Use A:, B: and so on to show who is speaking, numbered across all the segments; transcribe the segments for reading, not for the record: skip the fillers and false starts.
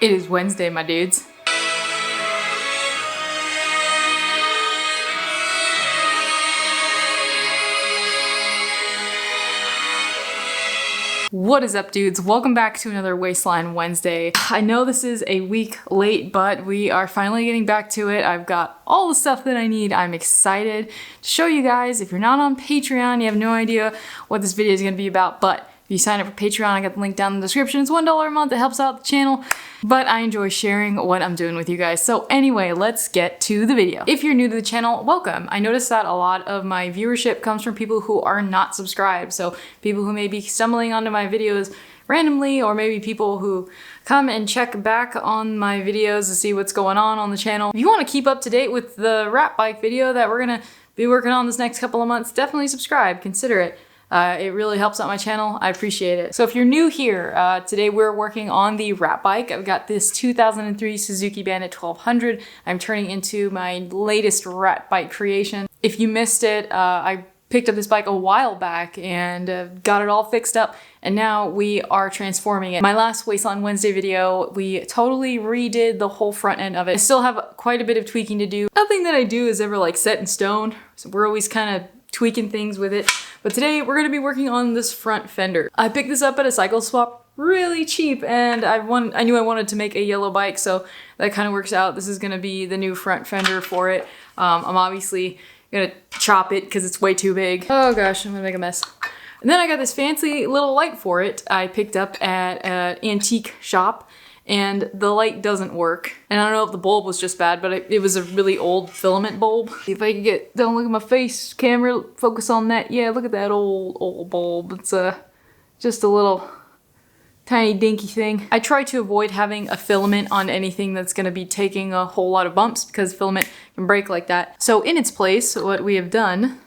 A: It is Wednesday, my dudes. What is up, dudes? Welcome back to another Wasteland Wednesday. I know this is a week late, but we are finally getting back to it. I've got all the stuff that I need. I'm excited to show you guys. If you're not on Patreon, you have no idea what this video is going to be about, but if you sign up for Patreon, I got the link down in the description. It's $1 a month. It helps out the channel, but I enjoy sharing what I'm doing with you guys. So anyway, let's get to the video. If you're new to the channel, welcome. I noticed that a lot of my viewership comes from people who are not subscribed. So people who may be stumbling onto my videos randomly, or maybe people who come and check back on my videos to see what's going on the channel. If you want to keep up to date with the rat bike video that we're gonna be working on this next couple of months, definitely subscribe, consider it. It really helps out my channel. I appreciate it. So if you're new here, today we're working on the rat bike. I've got this 2003 Suzuki Bandit 1200. I'm turning into my latest rat bike creation. If you missed it, I picked up this bike a while back and got it all fixed up, and now we are transforming it. My last Wasteland Wednesday video, we totally redid the whole front end of it. I still have quite a bit of tweaking to do. Nothing that I do is ever like set in stone, so we're always kind of tweaking things with it. But today we're gonna be working on this front fender. I picked this up at a cycle swap really cheap, and I knew I wanted to make a yellow bike, so that kind of works out. This is gonna be the new front fender for it. I'm obviously gonna chop it because it's way too big. Oh gosh, I'm gonna make a mess. And then I got this fancy little light for it I picked up at an antique shop, and the light doesn't work. And I don't know if the bulb was just bad, but it was a really old filament bulb. See if I can get, don't look at my face, camera, focus on that. Yeah, look at that old bulb. It's just a little tiny dinky thing. I try to avoid having a filament on anything that's gonna be taking a whole lot of bumps, because filament can break like that. So in its place, what we have done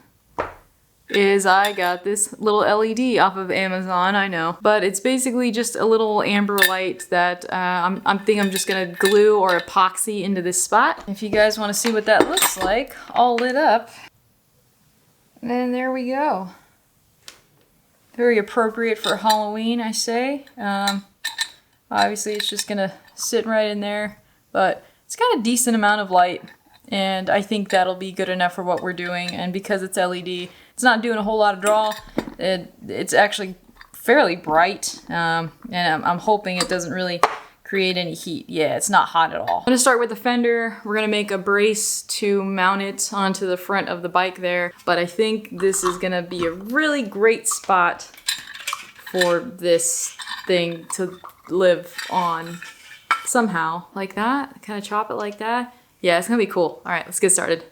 A: is I got this little LED off of Amazon, I know. But it's basically just a little amber light that I'm just gonna glue or epoxy into this spot. If you guys wanna see what that looks like, all lit up. And then there we go. Very appropriate for Halloween, I say. Obviously it's just gonna sit right in there, but it's got a decent amount of light, and I think that'll be good enough for what we're doing. And because it's LED, it's not doing a whole lot of draw. It's actually fairly bright, and I'm hoping it doesn't really create any heat. Yeah, it's not hot at all. I'm gonna start with the fender. We're gonna make a brace to mount it onto the front of the bike there, but I think this is gonna be a really great spot for this thing to live on somehow. Like that, kind of chop it like that. Yeah, it's gonna be cool. All right, let's get started.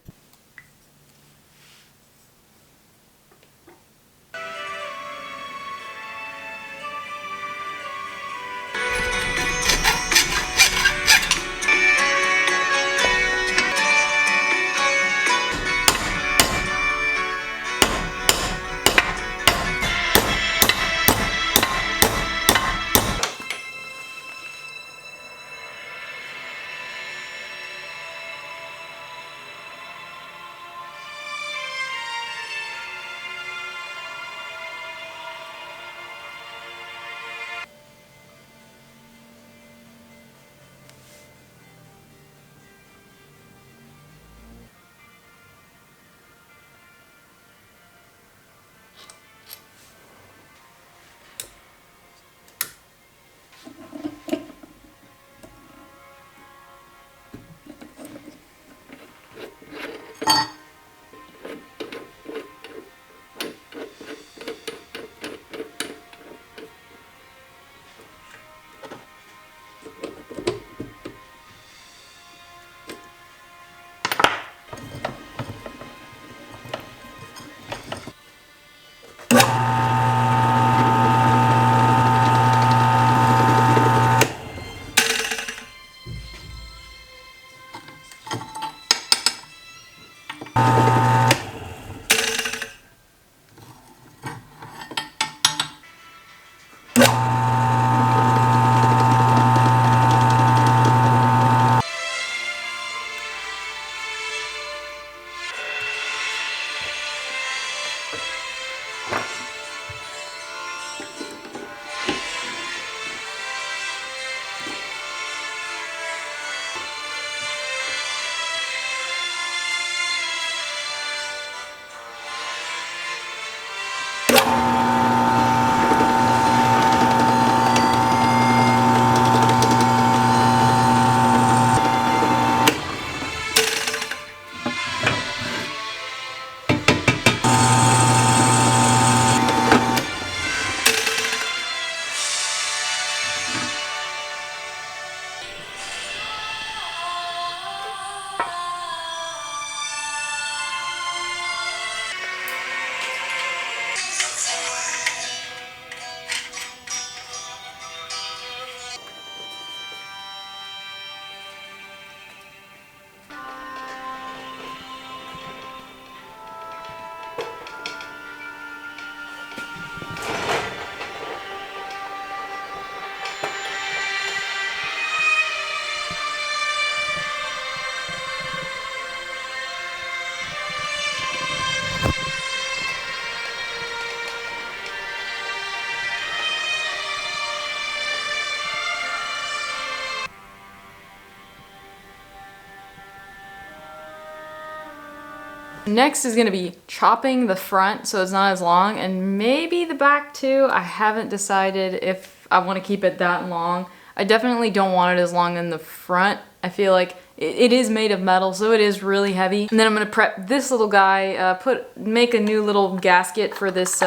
A: Next is gonna be chopping the front so it's not as long, and maybe the back too. I haven't decided if I want to keep it that long. I definitely don't want it as long in the front. I feel like it is made of metal, so it is really heavy. And then I'm gonna prep this little guy, make a new little gasket for this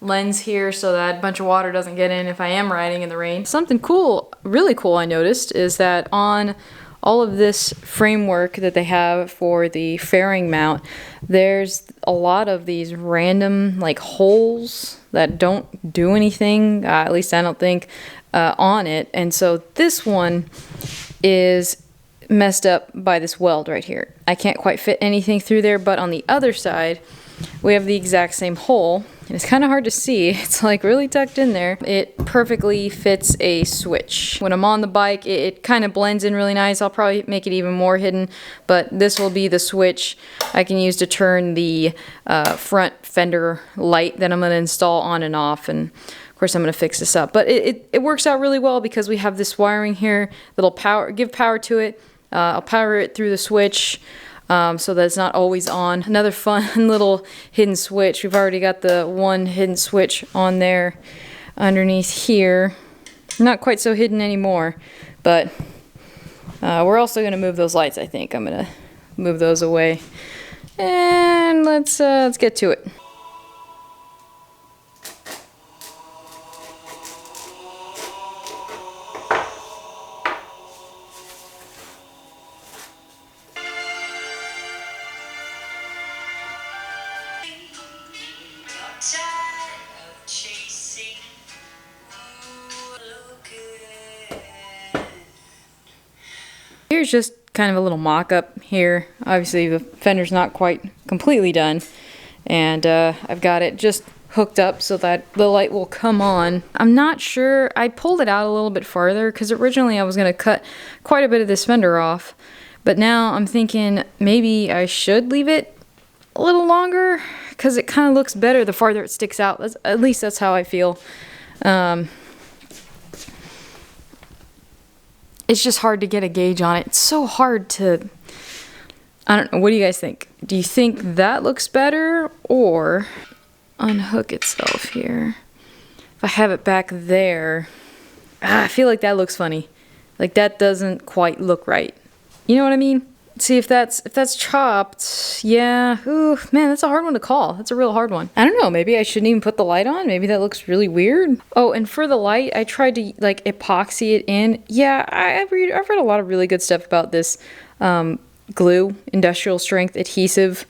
A: lens here so that a bunch of water doesn't get in if I am riding in the rain. Something cool, really cool I noticed is that on all of this framework that they have for the fairing mount, there's a lot of these random like holes that don't do anything, at least I don't think, on it. And so this one is messed up by this weld right here. I can't quite fit anything through there, but on the other side we have the exact same hole, and it's kind of hard to see. It's like really tucked in there. It perfectly fits a switch. When I'm on the bike, it kind of blends in really nice. I'll probably make it even more hidden, but this will be the switch I can use to turn the front fender light that I'm going to install on and off. And of course I'm going to fix this up, but it works out really well because we have this wiring here that'll give power to it. I'll power it through the switch so that it's not always on. Another fun little hidden switch. We've already got the one hidden switch on there underneath here. Not quite so hidden anymore, but we're also going to move those lights, I think. I'm going to move those away. And let's get to it. Here's just kind of a little mock-up here. Obviously the fender's not quite completely done, and I've got it just hooked up so that the light will come on. I'm not sure, I pulled it out a little bit farther because originally I was going to cut quite a bit of this fender off, but now I'm thinking maybe I should leave it a little longer because it kind of looks better the farther it sticks out. At least that's how I feel. It's just hard to get a gauge on it. It's so hard to, I don't know, what do you guys think? Do you think that looks better, or unhook itself here? If I have it back there, I feel like that looks funny. Like that doesn't quite look right. You know what I mean? See if that's chopped. Yeah. Ooh, man, that's a hard one to call. That's a real hard one. I don't know. Maybe I shouldn't even put the light on. Maybe that looks really weird. Oh, and for the light, I tried to like epoxy it in. Yeah, I've read a lot of really good stuff about this glue, industrial strength adhesive.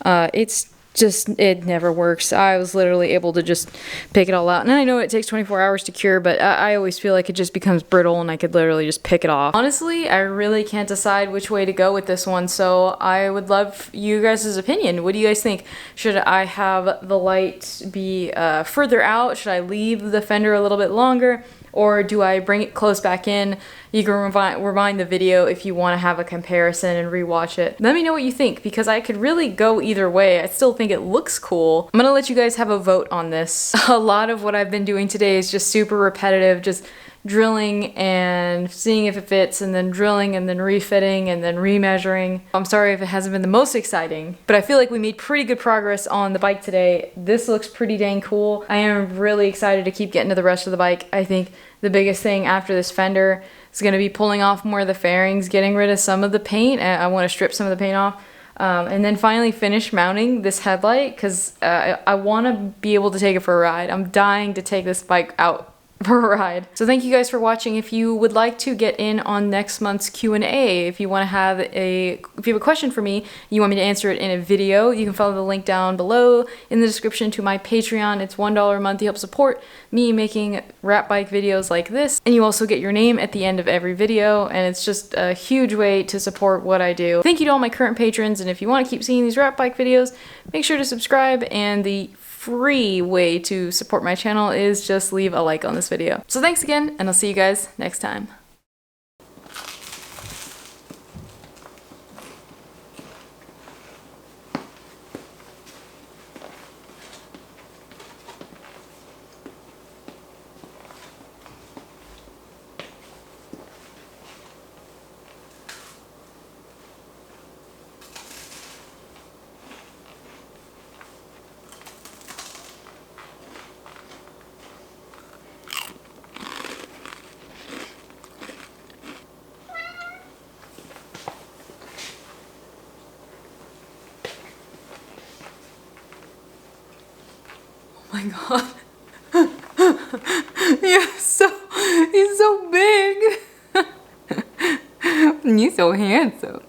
A: It's just, it never works. I was literally able to just pick it all out. And I know it takes 24 hours to cure, but I always feel like it just becomes brittle and I could literally just pick it off. Honestly, I really can't decide which way to go with this one, so I would love you guys' opinion. What do you guys think? Should I have the light be further out? Should I leave the fender a little bit longer? Or do I bring it close back in? You can rewind the video if you want to have a comparison and rewatch it. Let me know what you think, because I could really go either way. I still think it looks cool. I'm gonna let you guys have a vote on this. A lot of what I've been doing today is just super repetitive, just drilling and seeing if it fits, and then drilling and then refitting and then remeasuring. I'm sorry if it hasn't been the most exciting, but I feel like we made pretty good progress on the bike today. This looks pretty dang cool. I am really excited to keep getting to the rest of the bike. I think the biggest thing after this fender is going to be pulling off more of the fairings, getting rid of some of the paint. I want to strip some of the paint off. And then finally finish mounting this headlight, because I want to be able to take it for a ride. I'm dying to take this bike out for a ride. So thank you guys for watching. If you would like to get in on next month's Q&A, if you want to have if you have a question for me, you want me to answer it in a video, you can follow the link down below in the description to my Patreon. It's $1 a month to help support me making rat bike videos like this, and you also get your name at the end of every video, and it's just a huge way to support what I do. Thank you to all my current patrons, and if you want to keep seeing these rat bike videos, make sure to subscribe, and the free way to support my channel is just leave a like on this video. So thanks again, and I'll see you guys next time. my god. He's so big. And you're so handsome.